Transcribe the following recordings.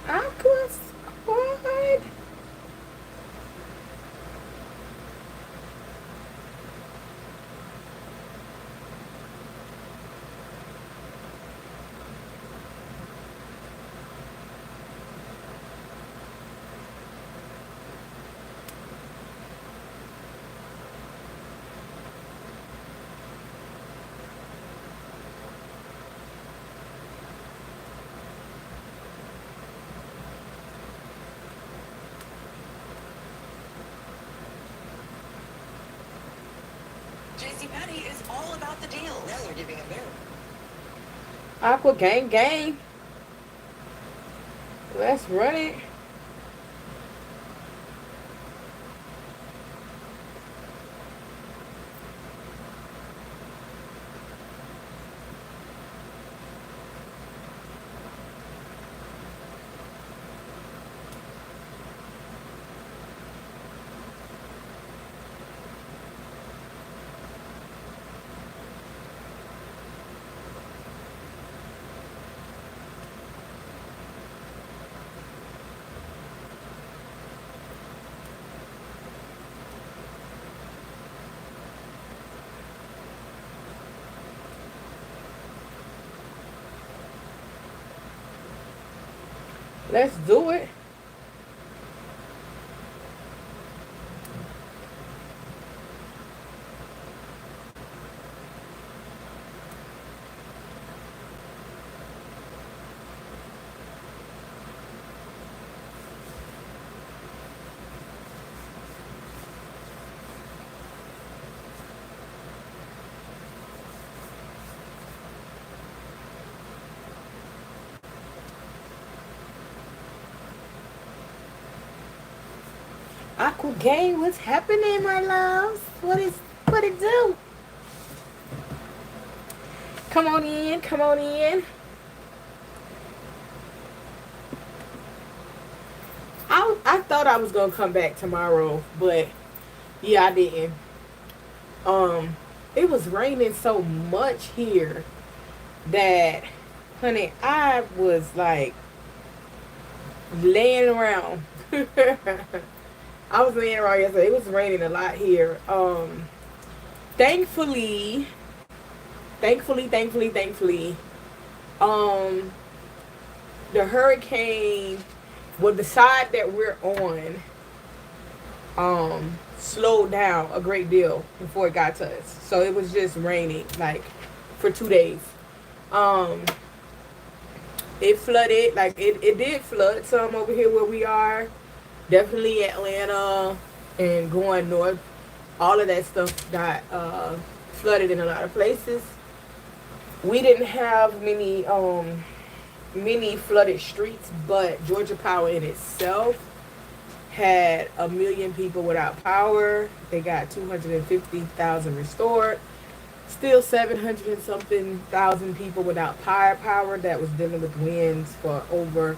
Aquarius, what? Patty is all about the deal. Now they're giving a mirror. Aqua gang gang. Let's run it. Let's do it. Aqua gang, what's happening, my loves? What it do? Come on in, come on in. I thought I was gonna come back tomorrow, but yeah, I didn't. It was raining so much here that, honey, I was like laying around. I was laying around yesterday. It was raining a lot here. Thankfully, thankfully, um, the hurricane, well, the side that we're on, slowed down a great deal before it got to us. So it was just raining like for 2 days. Um, it flooded, like it did flood some over here where we are. Definitely Atlanta and going north. All of that stuff got flooded in a lot of places. We didn't have many flooded streets, but Georgia Power in itself had 1 million people without power. They got 250,000 restored. Still 700 and something thousand people without power that was dealing with winds for over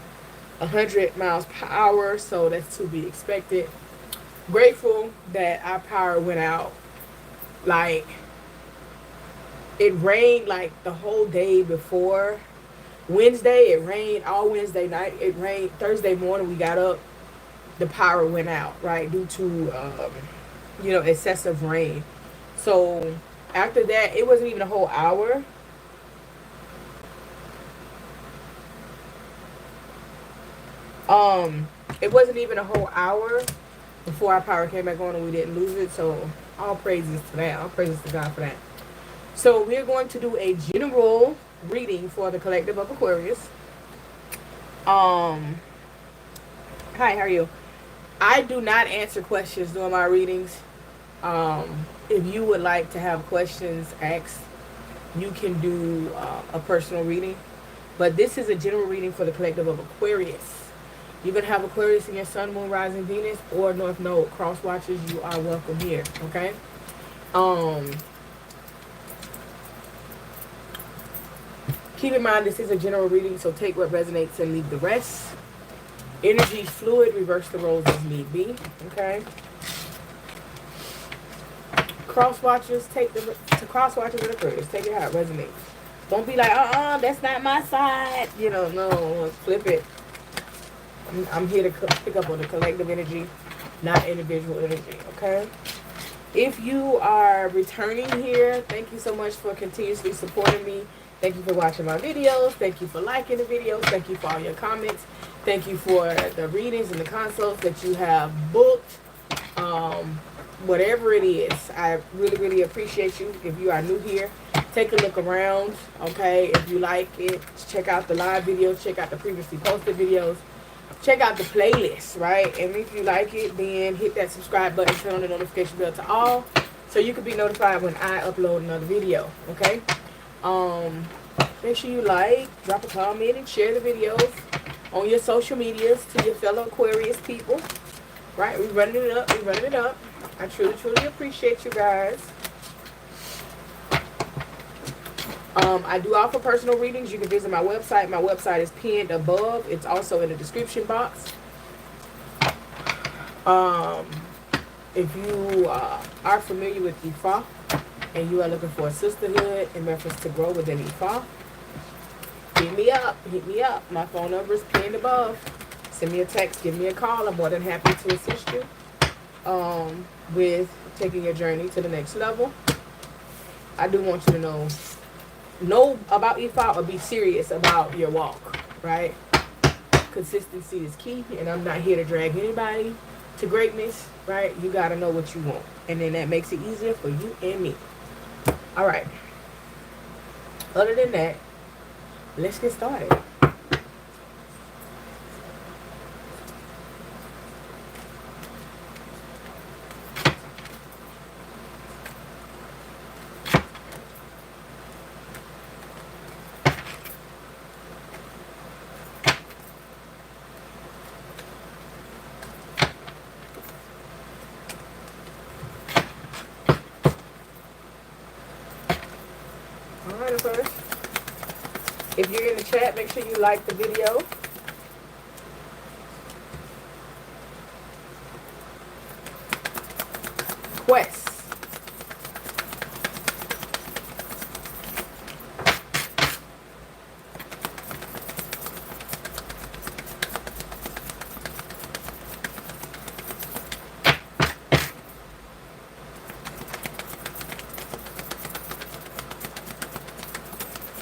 100 miles per hour. So that's to be expected. Grateful that our power went out. Like, it rained like the whole day before Wednesday. It rained all Wednesday night. It rained Thursday morning. We got up, the power went out, right, due to excessive rain. So after that, it wasn't even a whole hour. It wasn't even a whole hour before our power came back on and we didn't lose it. So all praises to that. All praises to God for that. So we're going to do a general reading for the collective of Aquarius. Hi, how are you? I do not answer questions during my readings. If you would like to have questions asked, you can do a personal reading. But this is a general reading for the collective of Aquarius. You're going to have Aquarius in your sun, moon, rising, Venus, or North Node cross watchers. You are welcome here, okay? Keep in mind this is a general reading, so take what resonates and leave the rest. Energy fluid, reverse the roles as need be, okay? Cross watchers, cross watchers and Aquarius. Take it how it resonates. Don't be like, that's not my side. No, flip it. I'm here to pick up on the collective energy, not individual energy, okay? If you are returning here, thank you so much for continuously supporting me. Thank you for watching my videos. Thank you for liking the videos. Thank you for all your comments. Thank you for the readings and the consults that you have booked. Whatever it is, I really, really appreciate you. If you are new here, take a look around, okay? If you like it, check out the live videos. Check out the previously posted videos. Check out the playlist, right? And if you like it, then hit that subscribe button, turn on the notification bell to all, so you can be notified when I upload another video, okay? Make sure you like, drop a comment, and share the videos on your social medias to your fellow Aquarius people, right? We're running it up, we're running it up. I truly, truly appreciate you guys. I do offer personal readings. You can visit my website. My website is pinned above. It's also in the description box. If you are familiar with Ifa and you are looking for a sisterhood in reference to grow within Ifa, hit me up. Hit me up. My phone number is pinned above. Send me a text. Give me a call. I'm more than happy to assist you with taking your journey to the next level. I do want you to know about Ifa or be serious about your walk, right? Consistency is key, and I'm not here to drag anybody to greatness, right? You got to know what you want, and then that makes it easier for you and me. All right. Other than that, let's get started. If you're in the chat, make sure you like the video. Quest.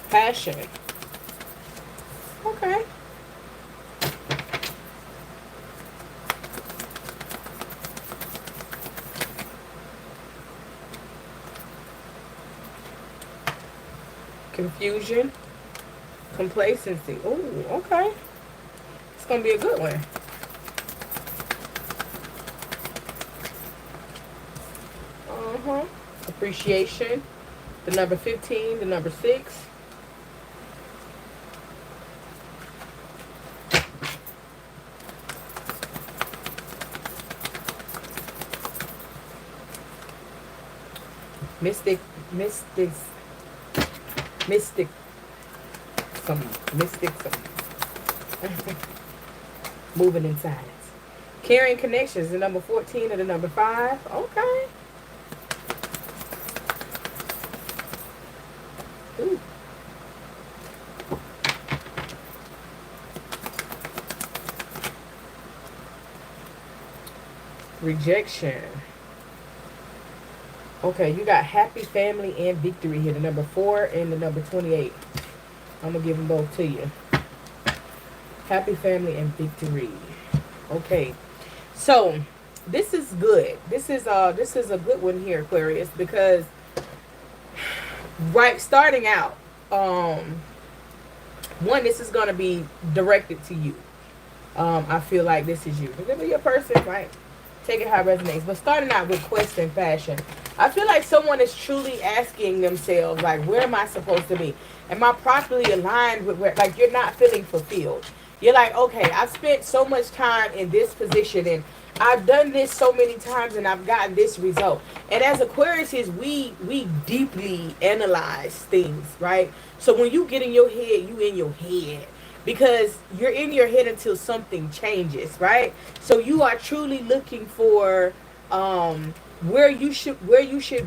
Passion. Okay. Confusion. Complacency. Oh, okay. It's going to be a good one. Appreciation. The number 15, the number 6. Mystic, moving in silence. Carrying connections, the number 14 and the number 5. Okay. Ooh. Rejection. Okay, you got happy, family, and victory here. The number 4 and the number 28. I'm going to give them both to you. Happy, family, and victory. Okay. So, this is good. This is a good one here, Aquarius, because right starting out, one, this is going to be directed to you. I feel like this is you. Remember your person, right? Take it how it resonates. But starting out with quest and passion, I feel like someone is truly asking themselves, like, where am I supposed to be? Am I properly aligned with where, like, you're not feeling fulfilled. You're like, okay, I've spent so much time in this position, and I've done this so many times, and I've gotten this result. And as Aquariuses, we deeply analyze things, right? So when you get in your head, you in your head. Because you're in your head until something changes, right? So you are truly looking for where you should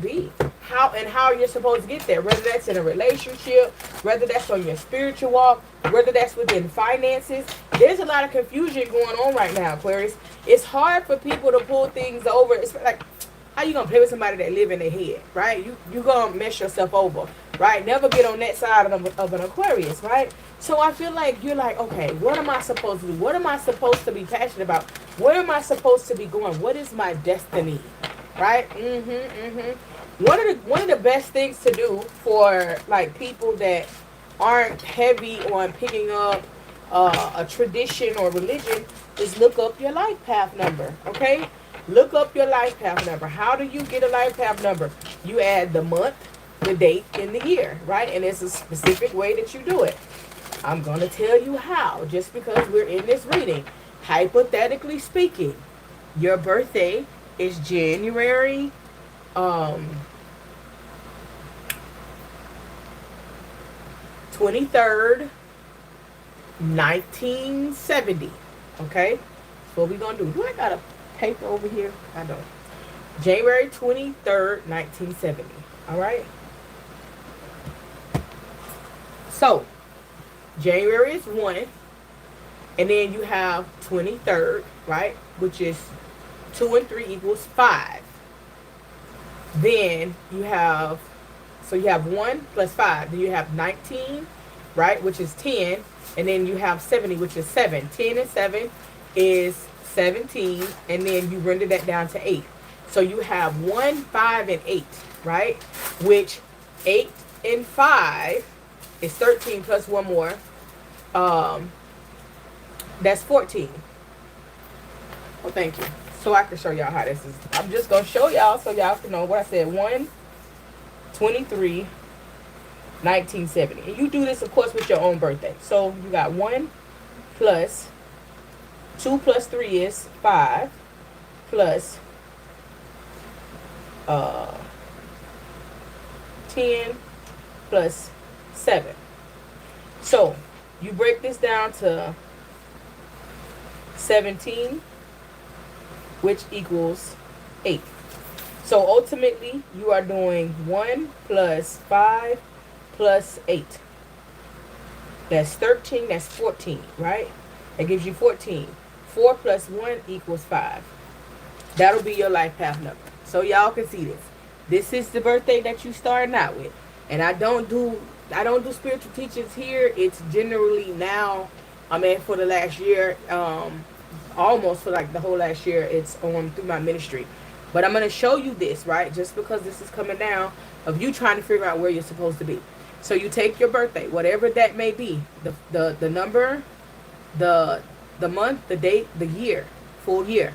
be. how you're supposed to get there, whether that's in a relationship, whether that's on your spiritual walk, whether that's within finances. There's a lot of confusion going on right now, Aquarius. It's hard for people to pull things over. It's like, how you gonna play with somebody that live in their head, right? You gonna mess yourself over, right? Never get on that side of an Aquarius, right? So I feel like you're like, okay, what am I supposed to do? What am I supposed to be passionate about? Where am I supposed to be going? What is my destiny, right? One of the best things to do for like people that aren't heavy on picking up a tradition or religion is look up your life path number, okay? Look up your life path number. How do you get a life path number? You add the month, the date, and the year, right? And it's a specific way that you do it. I'm going to tell you how, just because we're in this reading. Hypothetically speaking, your birthday is January 23rd, 1970. Okay? So what we going to do? Do I got a paper over here? I don't. January 23rd, 1970. All right? So, January is 1. And then you have 23rd, right? Which is 2 and 3 equals 5. Then you have, so you have 1 plus 5. Then you have 19, right? Which is 10. And then you have 70, which is 7. 10 and 7 is 17. And then you render that down to 8. So you have 1, 5, and 8, right? Which 8 and 5 is 13 plus 1 more. That's 14. Well, thank you. So I can show y'all how this is. I'm just going to show y'all so y'all can know what I said. 1, 23, 1970. And you do this, of course, with your own birthday. So you got 1 plus 2 plus 3 is 5 plus 10 plus 7. So you break this down to 17, which equals 8. So ultimately, you are doing 1 plus 5 plus 8. That's 13, that's 14, right? That gives you 14. 4 plus 1 equals 5. That'll be your life path number. So y'all can see this. This is the birthday that you starting out with. And I don't do spiritual teachings here. It's generally now, I mean, for the last year, almost for like the whole last year, it's on through my ministry. But I'm going to show you this, right? Just because this is coming down of you trying to figure out where you're supposed to be. So you take your birthday, whatever that may be, the number, the month, the date, the year, full year.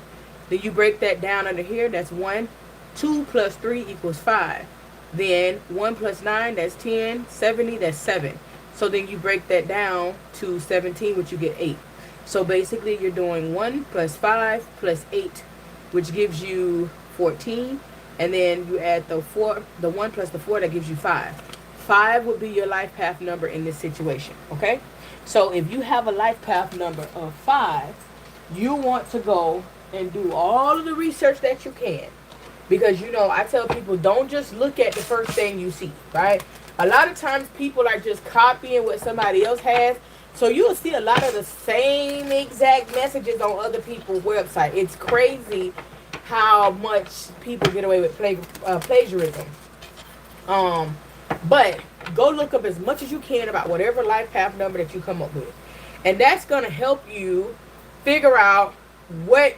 Then you break that down under here. That's 1. 2 plus 3 equals 5. Then 1 plus 9, that's 10. 70, that's 7. So then you break that down to 17, which you get 8. So basically you're doing 1 plus 5 plus 8, which gives you 14. And then you add the 1 plus the 4, that gives you 5. 5 would be your life path number in this situation, okay? So if you have a life path number of 5, you want to go and do all of the research that you can. Because, you know, I tell people, don't just look at the first thing you see, right? A lot of times people are just copying what somebody else has. So you'll see a lot of the same exact messages on other people's website. It's crazy how much people get away with plagiarism. But go look up as much as you can about whatever life path number that you come up with. And that's going to help you figure out what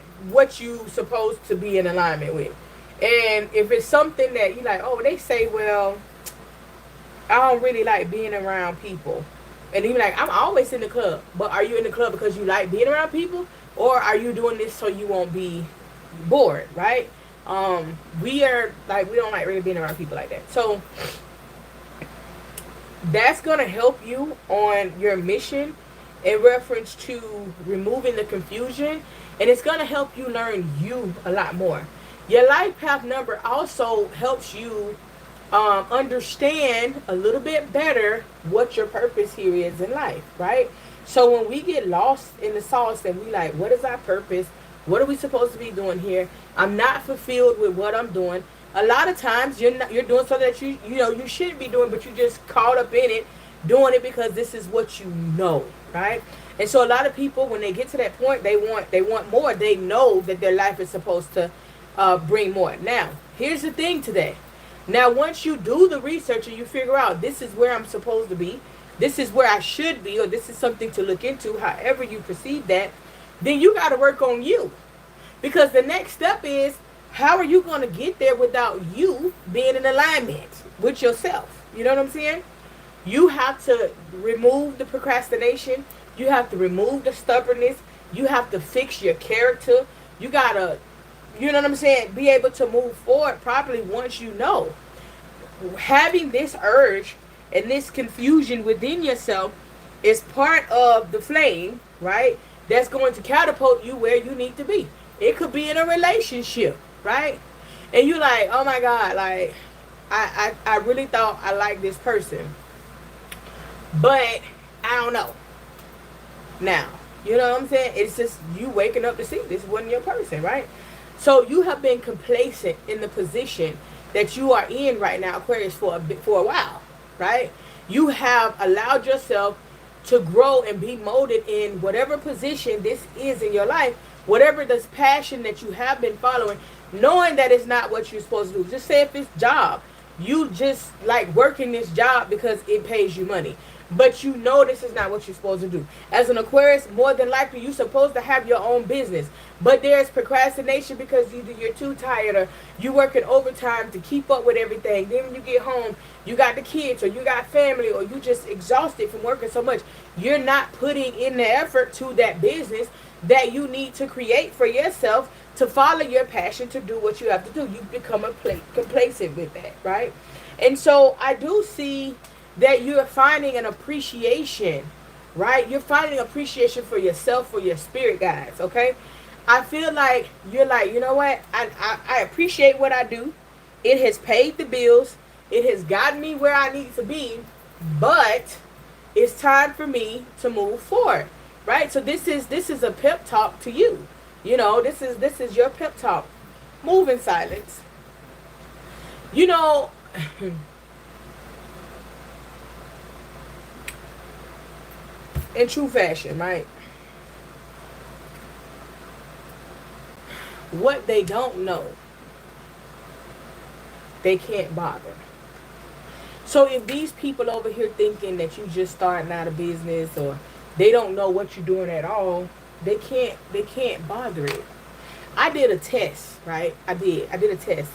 you supposed to be in alignment with. And if it's something that you like, oh, they say, well, I don't really like being around people. And even like, I'm always in the club. But are you in the club because you like being around people? Or are you doing this so you won't be bored, right? We don't like really being around people like that. So that's going to help you on your mission in reference to removing the confusion. And it's going to help you learn you a lot more. Your life path number also helps you understand a little bit better what your purpose here is in life, right? So when we get lost in the sauce and we like, what is our purpose? What are we supposed to be doing here? I'm not fulfilled with what I'm doing. A lot of times you're doing something that you shouldn't be doing, but you just caught up in it, doing it because this is what you know, right? And so a lot of people, when they get to that point, they want more. They know that their life is supposed to bring more. Now, here's the thing today. Now, once you do the research and you figure out this is where I'm supposed to be, this is where I should be, or this is something to look into, however you perceive that, then you got to work on you. Because the next step is, how are you going to get there without you being in alignment with yourself? You know what I'm saying? You have to remove the procrastination. You have to remove the stubbornness. You have to fix your character. You got to, you know what I'm saying, be able to move forward properly once you know. Having this urge and this confusion within yourself is part of the flame, right? That's going to catapult you where you need to be. It could be in a relationship, right? And you like, oh my God, like, I really thought I liked this person, but I don't know. Now, you know what I'm saying? It's just you waking up to see this wasn't your person, right? So you have been complacent in the position that you are in right now, Aquarius, for a while, right? You have allowed yourself to grow and be molded in whatever position this is in your life, whatever this passion that you have been following, knowing that it's not what you're supposed to do. Just say if it's job, you just like working this job because it pays you money, but you know this is not what you're supposed to do. As an Aquarius, more than likely you're supposed to have your own business, but there's procrastination because either you're too tired or you're working overtime to keep up with everything. Then when you get home, you got the kids or you got family or you just exhausted from working so much. You're not putting in the effort to that business that you need to create for yourself to follow your passion, to do what you have to do. You become complacent with that, right? And so I do see that you're finding an appreciation, right? You're finding appreciation for yourself, for your spirit guides, okay? I feel like you're like, you know what? I appreciate what I do. It has paid the bills. It has gotten me where I need to be, but it's time for me to move forward, right? So this is a pep talk to you. You know, this is your pep talk. Move in silence. You know, in true fashion, right? What they don't know, they can't bother. So if these people over here thinking that you just starting out a business or they don't know what you're doing at all, they can't bother it. I did a test, right? I did a test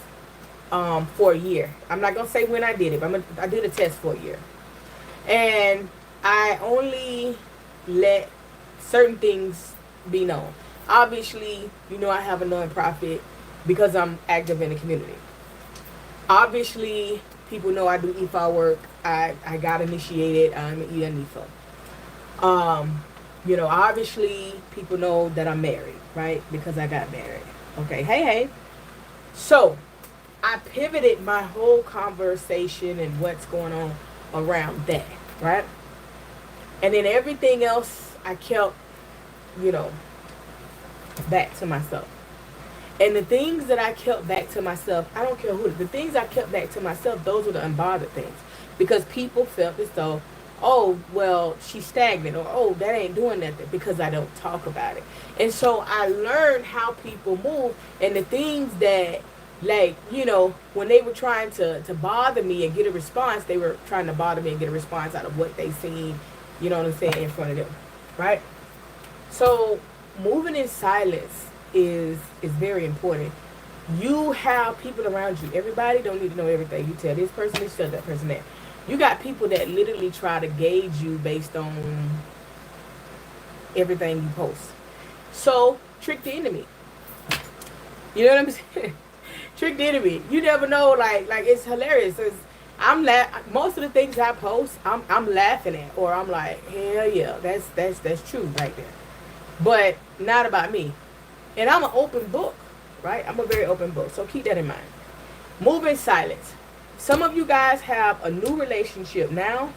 for a year. I'm not gonna say when I did it, but I did a test for a year. And I only let certain things be known. Obviously, you know, I have a nonprofit because I'm active in the community. Obviously, people know I do EFA work. I got initiated. I'm an EFA. You know, obviously, people know that I'm married, right? Because I got married. Okay, hey. So, I pivoted my whole conversation and what's going on around that, right? And then everything else I kept, you know, back to myself. And the things that I kept back to myself, I don't care who, the things I kept back to myself, those were the unbothered things. Because people felt as though, oh, well, she's stagnant, or oh, that ain't doing nothing, because I don't talk about it. And so I learned how people move, and the things that, like, you know, when they were trying to bother me and get a response, they were trying to bother me and get a response out of what they seen, you know what I'm saying, in front of them, right? So moving in silence is very important. You have people around you. Everybody don't need to know everything. You tell this person this, tell that person that. You got people that literally try to gauge you based on everything you post. So trick the enemy. You know what I'm saying? Trick the enemy. You never know. Like it's hilarious. Most of the things I post, I'm laughing at, or I'm like, hell yeah, that's true right there. But not about me. And I'm an open book, right? I'm a very open book. So keep that in mind. Move in silence. Some of you guys have a new relationship now,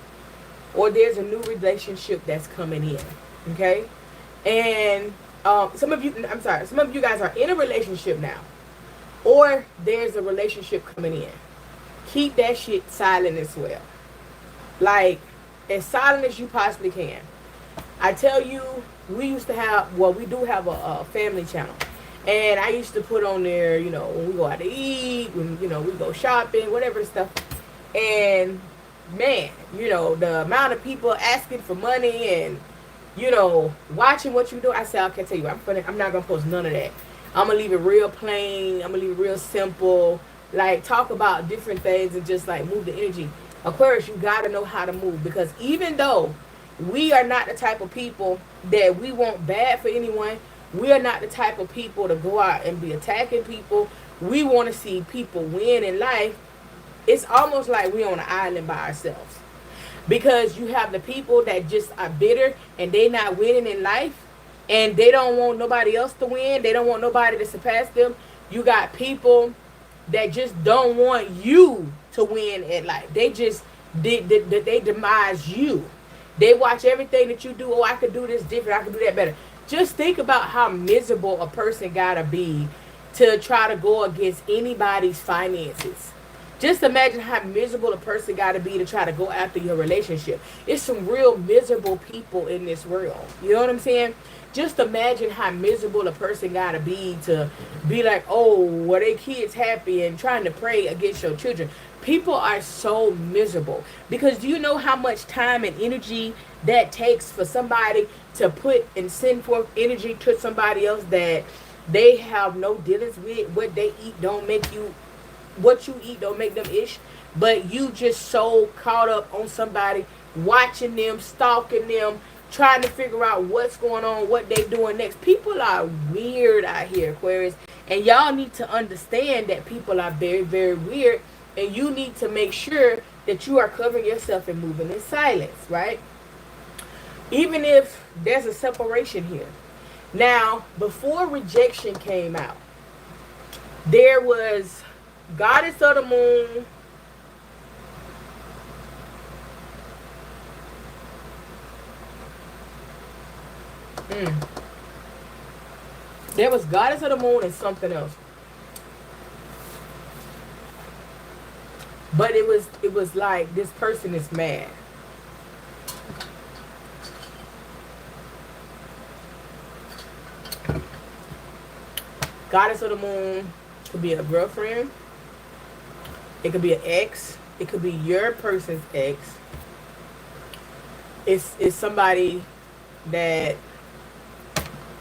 or there's a new relationship that's coming in, okay? And some of you guys are in a relationship now, or there's a relationship coming in. Keep that shit silent as well. Like, as silent as you possibly can. I tell you, we used to have, well, we do have a family channel. And I used to put on there, you know, when we go out to eat, when, you know, we go shopping, whatever the stuff. And, man, you know, the amount of people asking for money and, you know, watching what you do. I said, I can't tell you, I'm not going to post none of that. I'm going to leave it real plain. I'm going to leave it real simple. Like, talk about different things and just, like, move the energy. Aquarius, you got to know how to move. Because even though we are not the type of people that we want bad for anyone, we are not the type of people to go out and be attacking people. We want to see people win in life. It's almost like we're on an island by ourselves. Because you have the people that just are bitter and they not winning in life. And they don't want nobody else to win. They don't want nobody to surpass them. You got people that just don't want you to win in life. They just, they demise you. They watch everything that you do. Oh, I could do this different. I could do that better. Just think about how miserable a person gotta be to try to go against anybody's finances. Just imagine how miserable a person gotta be to try to go after your relationship. It's some real miserable people in this world. You know what I'm saying? Just imagine how miserable a person gotta be to be like, oh, were they kids happy, and trying to pray against your children. People are so miserable. Because do you know how much time and energy that takes for somebody to put and send forth energy to somebody else that they have no dealings with? What they eat don't make you, what you eat don't make them ish. But you just so caught up on somebody, watching them, stalking them, trying to figure out what's going on, what they doing next. People are weird out here, Aquarius. And y'all need to understand that people are very, very weird. And you need to make sure that you are covering yourself and moving in silence, right? Even if there's a separation here. Now, before rejection came out, there was Goddess of the Moon. There was Goddess of the Moon and something else. But it was like this person is mad. Goddess of the Moon could be a girlfriend. It could be an ex. It could be your person's ex. It's somebody that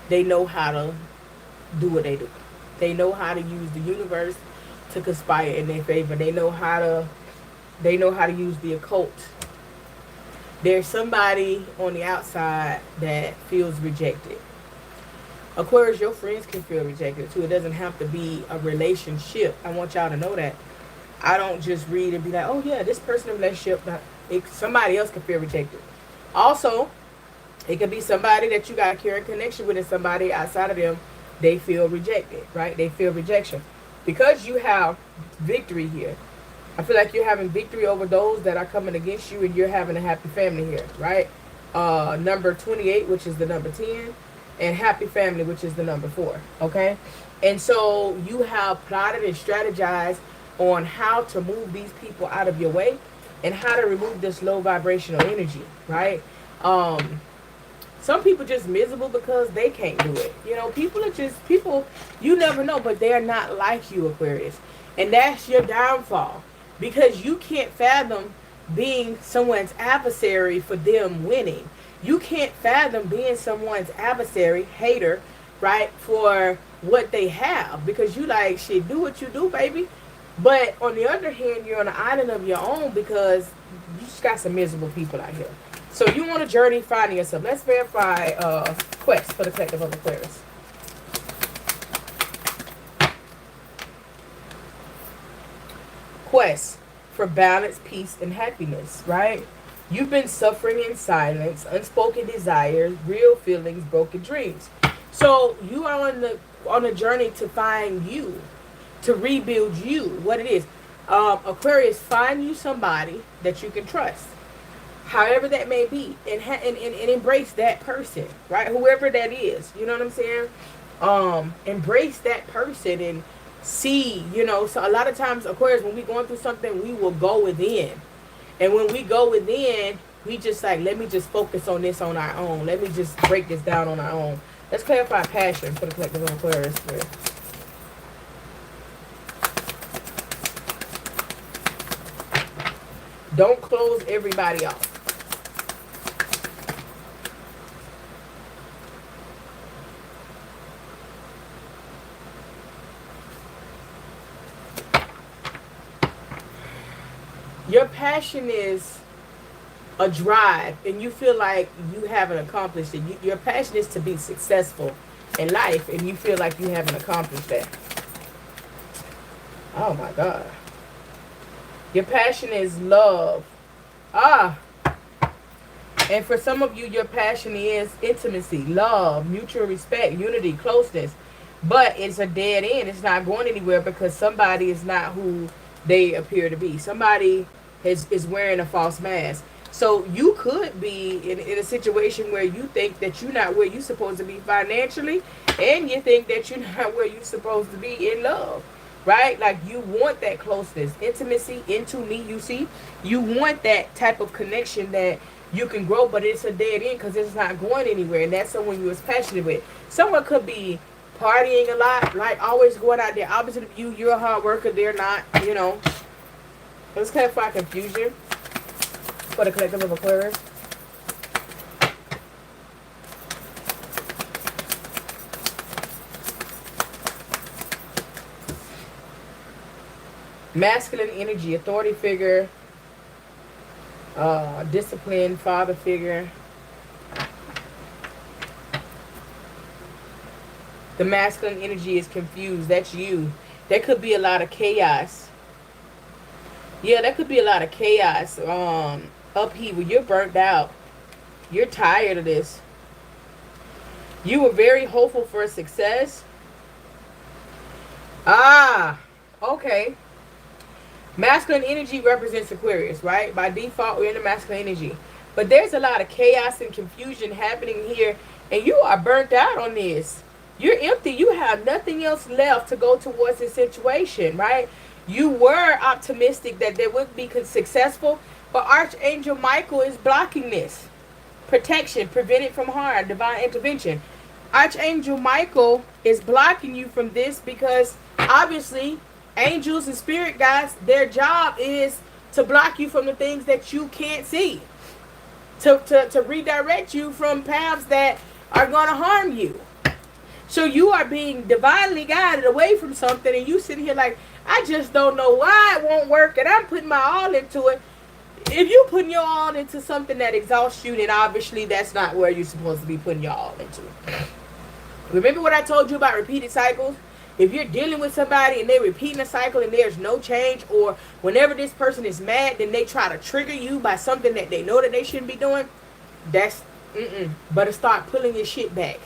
they know how to do what they do. They know how to use the universe to conspire in their favor. They know how to use the occult. There's somebody on the outside that feels rejected. Aquarius, your friends can feel rejected too. It doesn't have to be a relationship. I want y'all to know that. I don't just read and be like, oh yeah, this person in a relationship. Somebody else can feel rejected. Also, it could be somebody that you got a caring connection with, and somebody outside of them, they feel rejected, right? They feel rejection. Because you have victory here, I feel like you're having victory over those that are coming against you, and you're having a happy family here, right? Number 28, which is the number 10, and happy family, which is the number 4, okay? And so you have plotted and strategized on how to move these people out of your way and how to remove this low vibrational energy, right? Some people just miserable because they can't do it. You know, people are just, people, you never know, but they are not like you, Aquarius. And that's your downfall. Because you can't fathom being someone's adversary for them winning. You can't fathom being someone's adversary, hater, right, for what they have. Because you like, shit, do what you do, baby. But on the other hand, you're on an island of your own because you just got some miserable people out here. So you want a journey finding yourself. Let's verify quest for the collective of Aquarius. Quest for balance, peace, and happiness, right? You've been suffering in silence, unspoken desires, real feelings, broken dreams. So you are on a journey to find you, to rebuild you, what it is. Aquarius, find you somebody that you can trust. However that may be, and embrace that person, right? Whoever that is, you know what I'm saying? Embrace that person and see, you know. So a lot of times, Aquarius, when we going through something, we will go within. And when we go within, we just like, let me just focus on this on our own. Let me just break this down on our own. Let's clarify passion for the collective Aquarius. Don't close everybody off. Your passion is a drive, and you feel like you haven't accomplished it. Your passion is to be successful in life, and you feel like you haven't accomplished that. Oh my God. Your passion is love. And for some of you, your passion is intimacy, love, mutual respect, unity, closeness. But it's a dead end. It's not going anywhere because somebody is not who they appear to be. Somebody is wearing a false mask. So you could be in a situation where you think that you're not where you're supposed to be financially, and you think that you're not where you're supposed to be in love, right? Like, you want that closeness, intimacy, into me, you see? You want that type of connection that you can grow, but it's a dead end because it's not going anywhere, and that's someone you was passionate with. Someone could be partying a lot, like always going out there. Opposite of you, you're a hard worker, they're not, you know. Let's clarify confusion for the collective of Aquarius. Masculine energy, authority figure, discipline, father figure. The masculine energy is confused. That's you. There could be a lot of chaos. Yeah, there could be a lot of chaos. Upheaval. You're burnt out. You're tired of this. You were very hopeful for success. Okay. Masculine energy represents Aquarius, right? By default, we're in the masculine energy. But there's a lot of chaos and confusion happening here, and you are burnt out on this. You're empty. You have nothing else left to go towards this situation, right? You were optimistic that they would be successful, but Archangel Michael is blocking this. Protection, prevent it from harm, divine intervention. Archangel Michael is blocking you from this because obviously angels and spirit guides, their job is to block you from the things that you can't see. To redirect you from paths that are going to harm you. So you are being divinely guided away from something, and you sitting here like, I just don't know why it won't work, and I'm putting my all into it. If you putting your all into something that exhausts you, then obviously that's not where you're supposed to be putting your all into. Remember what I told you about repeated cycles? If you're dealing with somebody and they're repeating a cycle and there's no change, or whenever this person is mad, then they try to trigger you by something that they know that they shouldn't be doing, that's, better start pulling your shit back.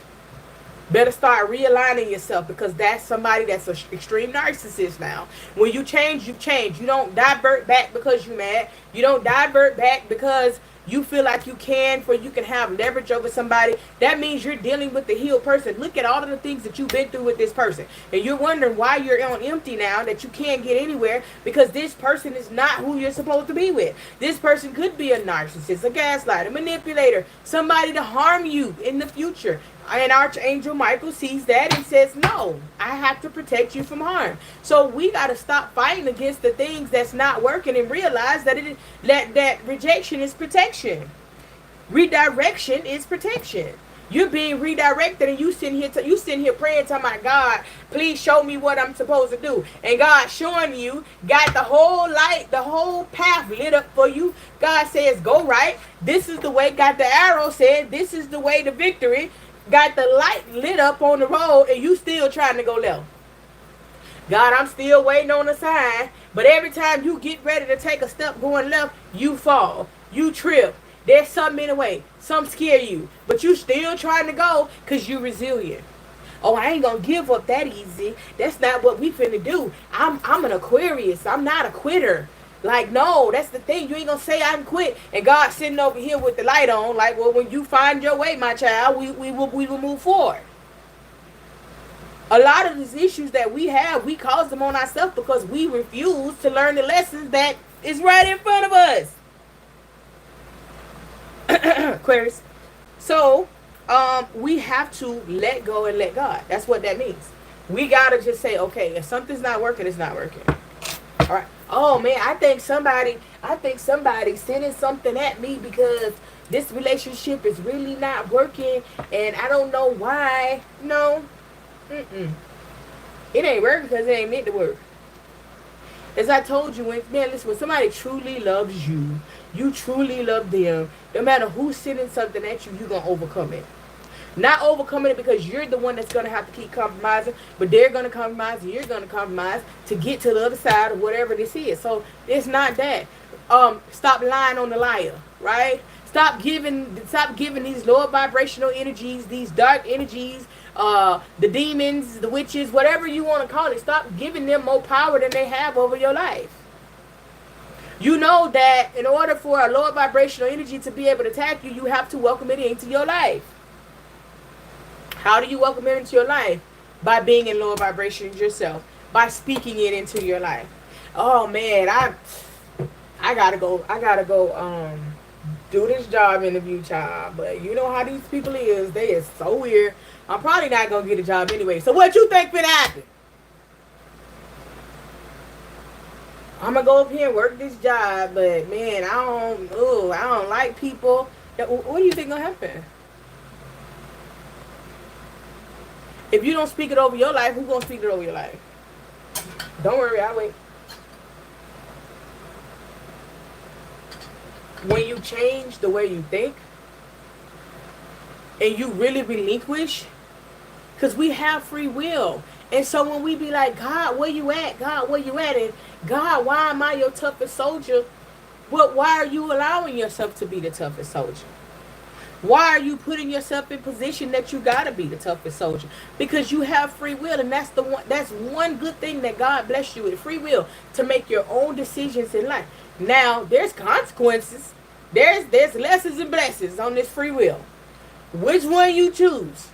Better start realigning yourself, because that's somebody that's an extreme narcissist now. When you change, you change. You don't divert back because you're mad. You don't divert back because you feel like you can have leverage over somebody. That means you're dealing with the healed person. Look at all of the things that you've been through with this person. And you're wondering why you're on empty now, that you can't get anywhere, because this person is not who you're supposed to be with. This person could be a narcissist, a gaslighter, a manipulator, somebody to harm you in the future. And Archangel Michael sees that and says, no, I have to protect you from harm. So we got to stop fighting against the things that's not working and realize that that rejection is protection. Redirection is protection. You're being redirected, and you sitting here praying to my God, please show me what I'm supposed to do. And God showing you, got the whole light, the whole path lit up for you. God says, go right. This is the way. Got the arrow said, this is the way to victory. Got the light lit up on the road, and you still trying to go left. God, I'm still waiting on a sign. But every time you get ready to take a step going left, you fall. You trip. There's something in the way. Some scare you. But you still trying to go because you're resilient. Oh, I ain't going to give up that easy. That's not what we finna do. I'm an Aquarius. I'm not a quitter. Like, no, that's the thing. You ain't going to say I'm quit. And God sitting over here with the light on. Like, well, when you find your way, my child, we will move forward. A lot of these issues that we have, we cause them on ourselves because we refuse to learn the lessons that is right in front of us. Aquarius. So, we have to let go and let God. That's what that means. We gotta just say, okay, if something's not working, it's not working. All right. Oh man, I think somebody sending something at me because this relationship is really not working, and I don't know why. No. It ain't working because it ain't meant to work. As I told you, listen, when somebody truly loves you, you truly love them, no matter who's sending something at you, you're going to overcome it. Not overcoming it because you're the one that's going to have to keep compromising, but they're going to compromise and you're going to compromise to get to the other side of whatever this is. So it's not that. Stop lying on the liar, right? Stop giving these lower vibrational energies, these dark energies, the demons, the witches, whatever you want to call it. Stop giving them more power than they have over your life. You know that in order for a lower vibrational energy to be able to attack you, you have to welcome it into your life. How do you welcome it into your life? By being in lower vibrations yourself. By speaking it into your life. Oh man, I gotta go do this job interview, child. But you know how these people is. They is so weird. I'm probably not gonna get a job anyway. So what you think finna happen? I'm gonna go up here and work this job, but man, I don't like people. What do you think gonna happen? If you don't speak it over your life, who's gonna speak it over your life? Don't worry, I'll wait. When you change the way you think and you really relinquish, because we have free will. And so when we be like, God, where you at? God, where you at? And God, why am I your toughest soldier? Why are you allowing yourself to be the toughest soldier? Why are you putting yourself in position that you gotta be the toughest soldier? Because you have free will, and that's one good thing that God blessed you with, free will, to make your own decisions in life. Now, there's consequences. There's lessons and blessings on this free will. Which one you choose?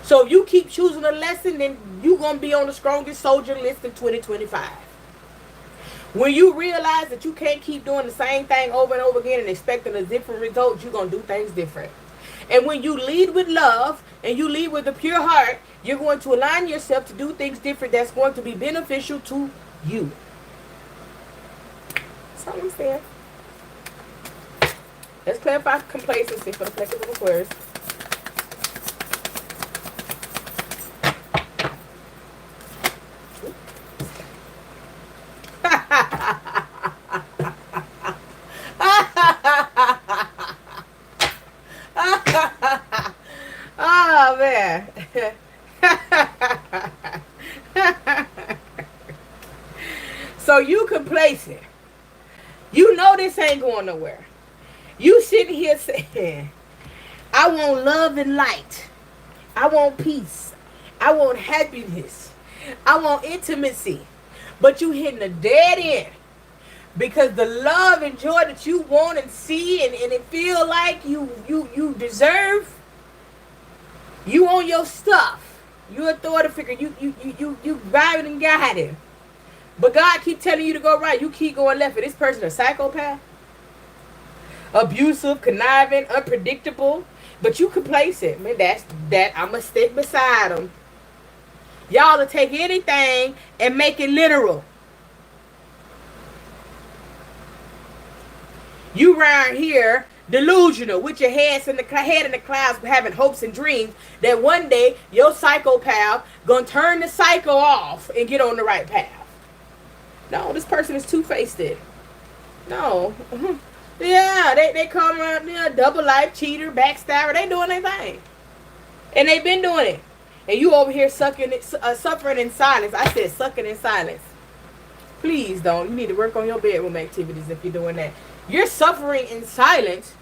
So if you keep choosing a lesson, then you're going to be on the strongest soldier list in 2025. When you realize that you can't keep doing the same thing over and over again and expecting a different result, you're going to do things different. And when you lead with love and you lead with a pure heart, you're going to align yourself to do things different that's going to be beneficial to you. That's all I'm saying. Let's clarify complacency for the collective of Aquarius. Oh man. So you complacent. You know this ain't going nowhere. You sitting here saying, I want love and light. I want peace. I want happiness. I want intimacy. But you hitting a dead end. Because the love and joy that you want and see and it feel like you deserve, you on your stuff. You authority figure. You guiding and guiding. But God keep telling you to go right. You keep going left. And this person a psychopath. Abusive, conniving, unpredictable. But you complacent. Man, that I'm going to stick beside them. Y'all will take anything and make it literal. You around here delusional with your head in the clouds, having hopes and dreams that one day your psychopath gonna turn the psycho off and get on the right path. No, this person is two-faced. No. Yeah, they come around, double life, cheater, backstabber. They doing their thing. And they've been doing it. And you over here suffering in silence. I said sucking in silence. Please don't. You need to work on your bedroom activities if you're doing that. You're suffering in silence,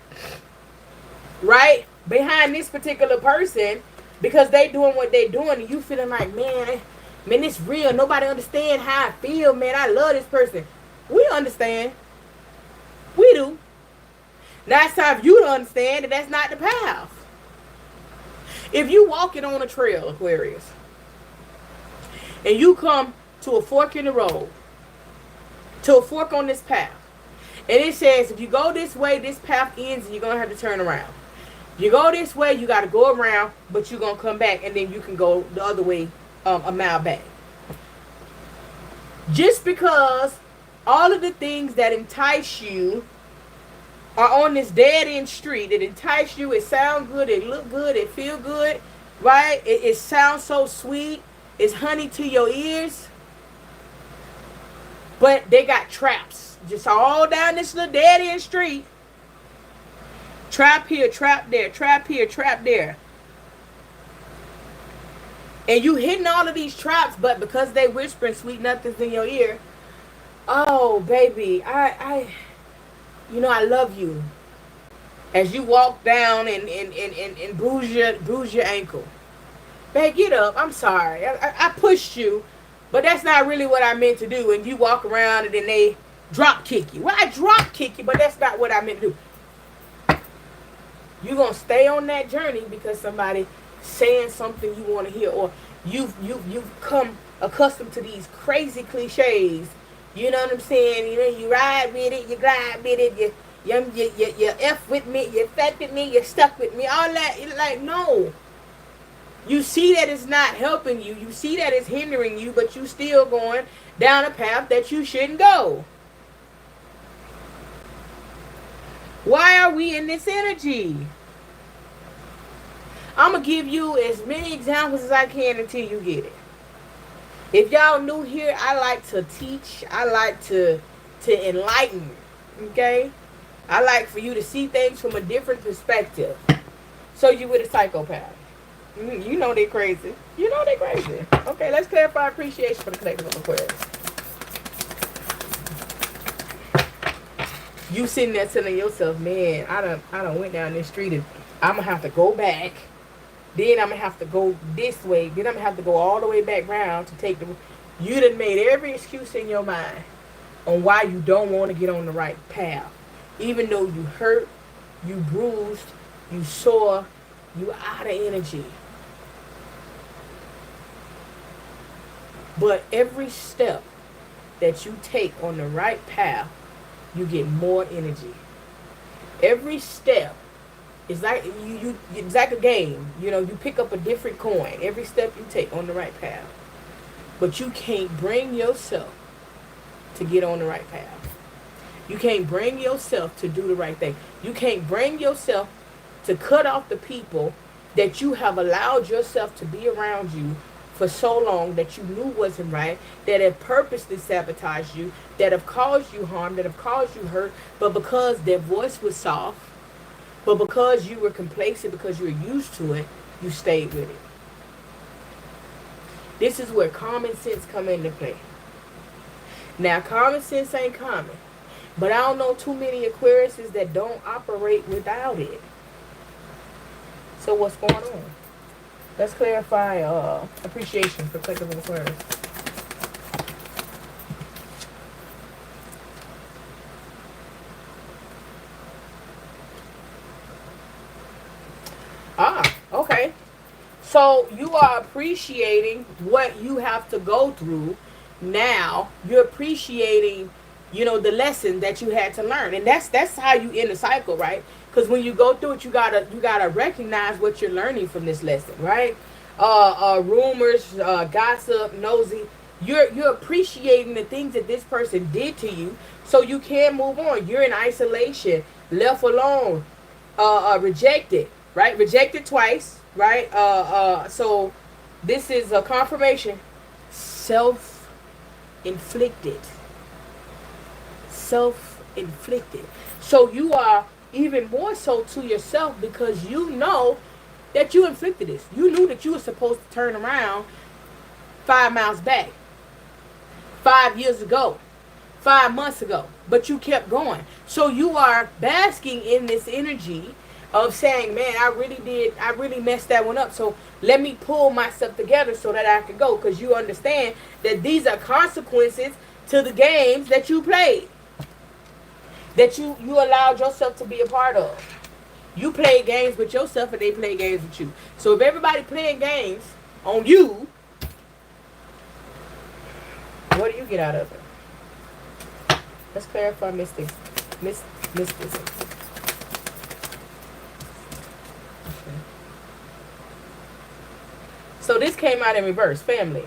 right? Behind this particular person because they doing what they doing and you feeling like, man, it's real. Nobody understand how I feel, man. I love this person. We understand. We do. Now it's time for you to understand that that's not the path. If you walking on a trail, Aquarius, and you come to a fork in the road, to a fork on this path, and it says if you go this way, this path ends and you're going to have to turn around. You go this way, you got to go around, but you're going to come back, and then you can go the other way a mile back. Just because all of the things that entice you are on this dead-end street, it entice you, it sounds good, it look good, it feel good, right? It sounds so sweet. It's honey to your ears. But they got traps. Just all down this little dead-end street. Trap here, trap there, trap here, trap there. And you hitting all of these traps, but because they whispering sweet nothings in your ear, oh, baby, I love you. As you walk down and bruise your ankle. Babe, get up. I'm sorry. I pushed you, but that's not really what I meant to do. And you walk around and then they drop kick you. Well, I drop kick you, but that's not what I meant to do. You're going to stay on that journey because somebody saying something you want to hear, or you've come accustomed to these crazy cliches. You know what I'm saying? You know, you ride with it, you glide with it, you F with me, you fat with me, you stuck with me, all that. It's like, no. You see that it's not helping you. You see that it's hindering you, but you still going down a path that you shouldn't go. Why are we in this energy? I'm going to give you as many examples as I can until you get it. If y'all new here, I like to teach. I like to enlighten. Okay? I like for you to see things from a different perspective. So you with a psychopath. You know they crazy. You know they crazy. Okay, let's clarify appreciation for the collective of Aquarius. You sitting there telling yourself, man, I done went down this street and I'm going to have to go back. Then I'm going to have to go this way. Then I'm going to have to go all the way back round to take the... You done made every excuse in your mind on why you don't want to get on the right path. Even though you hurt, you bruised, you sore, you out of energy. But every step that you take on the right path, you get more energy. Every step is like it's like a game. You know, you pick up a different coin every step you take on the right path. But you can't bring yourself to get on the right path. You can't bring yourself to do the right thing. You can't bring yourself to cut off the people that you have allowed yourself to be around you for so long that you knew wasn't right, that have purposely sabotaged you, that have caused you harm, that have caused you hurt, but because their voice was soft, but because you were complacent, because you were used to it, you stayed with it. This is where common sense come into play. Now, common sense ain't common, but I don't know too many Aquariuses that don't operate without it. So what's going on? Let's clarify appreciation for collective Aquarius. Okay. So you are appreciating what you have to go through. Now you're appreciating, you know, the lesson that you had to learn, and that's how you end the cycle, right? Because when you go through it, you gotta recognize what you're learning from this lesson, right? Rumors, gossip, nosy. You're appreciating the things that this person did to you, so you can move on. You're in isolation, left alone, rejected, right? Rejected twice, right? So this is a confirmation. Self-inflicted. Self-inflicted. So you are even more so to yourself because you know that you inflicted this. You knew that you were supposed to turn around 5 miles back, 5 years ago, 5 months ago, but you kept going. So you are basking in this energy of saying, man, I really messed that one up. So let me pull myself together so that I can go, because you understand that these are consequences to the games that you played, that you allowed yourself to be a part of. You play games with yourself and they play games with you. So if everybody playing games on you, what do you get out of it? Let's clarify mysticism. Okay. So this came out in reverse. Family.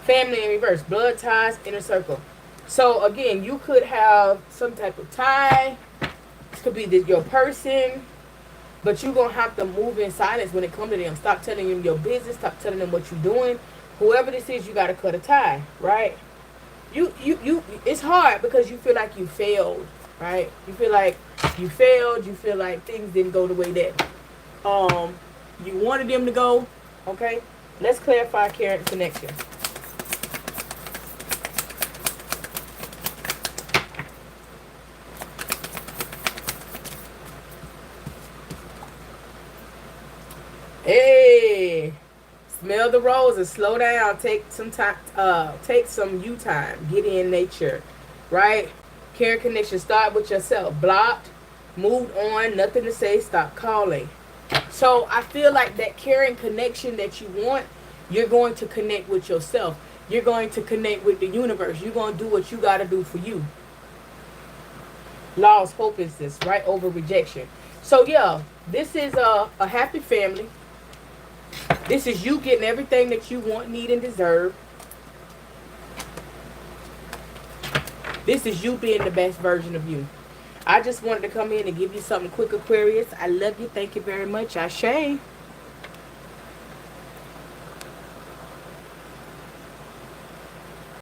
Family in reverse. Blood ties, inner circle. So again, you could have some type of tie. This could be your person. But you're going to have to move in silence when it comes to them. Stop telling them your business. Stop telling them what you're doing. Whoever this is, you got to cut a tie, right? It's hard because you feel like you failed, right? You feel like you failed. You feel like things didn't go the way that you wanted them to go, okay? Let's clarify current connection. Hey, smell the roses. Slow down. Take some time. Take some you time. Get in nature, right? Care connection. Start with yourself. Blocked. Moved on. Nothing to say. Stop calling. So I feel like that caring connection that you want, you're going to connect with yourself. You're going to connect with the universe. You're going to do what you got to do for you. Lost hopelessness, right? Over rejection. So yeah, this is a happy family. This is you getting everything that you want, need, and deserve. This is you being the best version of you. I just wanted to come in and give you something quick, Aquarius. I love you. Thank you very much. Ashe.